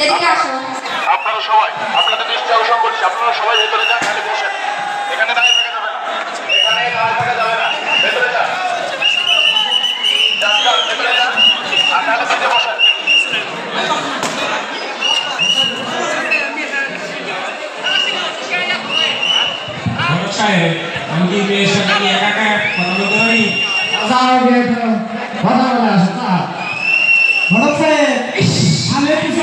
এদিকে আসো। আপনারা সবাই আপনাদের দৃষ্টি আকর্ষণ করছি, আপনারা সবাই ভেতরে যান, খালি বসেন, এখানে দাঁড়িয়ে থাকা যাবে না, এখানে দাঁড়িয়ে থাকা যাবে না, ভেতরে যান, ভেতরে যান, আর নাহলে নিচে বসেন। আমি কি মেয়ের সাথে একা একা কথা বলতে পারি? কথা বলে আসো তা ঘটক সাহেব আমি কিছু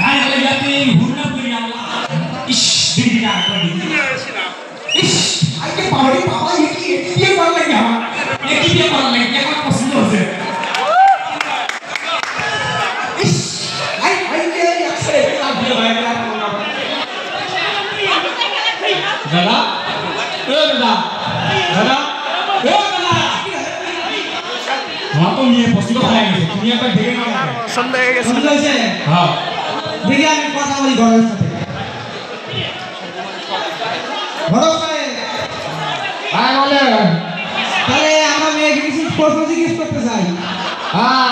ভাই আলে যাতে ভুলনা করি আল্লাহ। ইস দিদি না করি। ইস আইকে পাহাড়ি বাবা কি বিয়ে করার লাগে আমার। কি বিয়ে করার লাগে আমার পছন্দ হচ্ছে। ইস আই কে আছে না বিয়ে হয় না। দাদা এ দাদা দাদা এ দাদা আমার তো মেয়ে পছন্দ হয়ে গেছে, তুমি একবার দেখে নাও। পছন্দ হয়ে গেছে হ্যাঁ দেখি আমি কথা বলি ঘরের সাথে। ঘটক সাহেব হ্যাঁ বলে তাহলে আমরা মেয়েকে কিছু প্রশ্ন জিজ্ঞেস করতে চাই। হ্যাঁ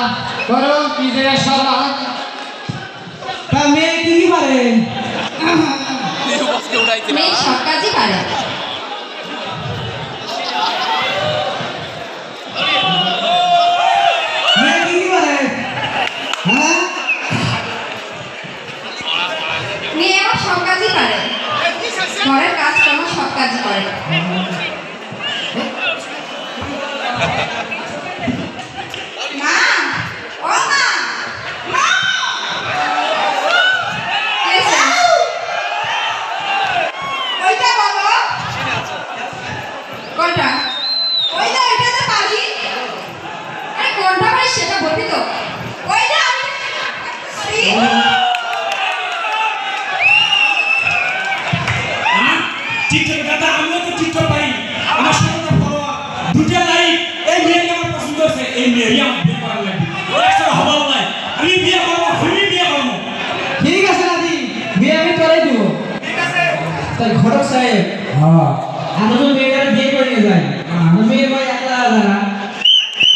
করো কি জিজ্ঞেস করো। তা মেয়ে কি পারে? মেয়ে সব কাজই পারে। মেয়ে কি পারে? হ্যাঁ মেয়ে আমার সব কাজই পারে, ঘরের কাজ কর্ম সব কাজই করে। মা, ও মা, মা! কে আছে? ওইটা বলো। কোনটা? ওইটা তো পারি। আরে কোনটা পারি সেটা বলবি তো। ওইটা আমি পারি। টিকটক দাদা আমিও তো টিকটক পারি, আমার সাথে ফলোয়ার দুটো লাইক। এই মেয়েকে আমার পছন্দ হচ্ছে, এই মেয়েরই আমার বিয়ে করার লাগবে। একসাথে হবার নাই, আমি বিয়ে করবো, আমি বিয়ে করবো। ঠিক আছে দাদি বিয়ে আমি করেই দিব। ঠিক আছে তাই ঘটক সাহেব হ্যাঁ আমরা তো মেয়েদের বিয়ে করে নিয়ে যাই। আমরা মেয়ের ভাই একলা না,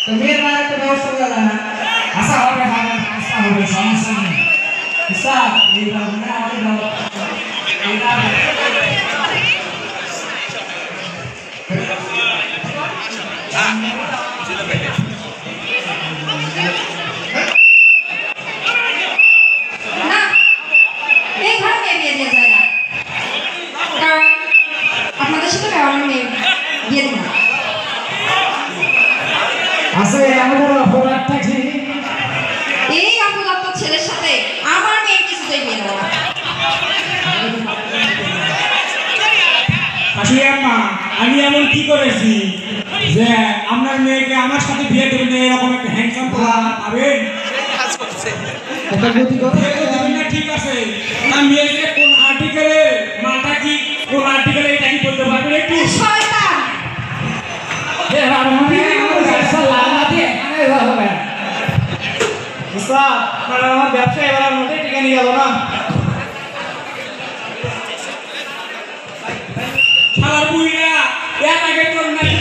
তো মেয়ের ভাই একটা ব্যবস্থা করা না। আশা হবে হবে আশা হবে, সমস্যা নেই। স্যার এই ভাবনা আমাদের ভালো না, এই ঘরে মেয়ে বিয়ে দিয়ে যায় না, কারণ আপনাদের সাথে আমার মেয়ে বিয়ে দেবো না। আছে আমাদের অপরাধটা কি? এই অপদার্থ ছেলের সাথে আমার মেয়ে কিছুতেই বিয়ে দেবো না। আসলে আম্মা আমি এমন কি করেছি যে আপনার মেয়েকে আমার সাথে বিয়ে দেবেন, এরকম একটা হ্যান্ডসাম পাবেন? এটা গতি করে ঠিক আছে, আমার মেয়েকে কোন আর্টিকেলে মাটা কি, কোন আর্টিকেলে এটা কি বলতে পারবেন একটু? শয়তান! আমার ব্যবসা এবার মধ্যে টিকে নিয়ে গেল না। শালার বুইরা এর আগে তোর নাকি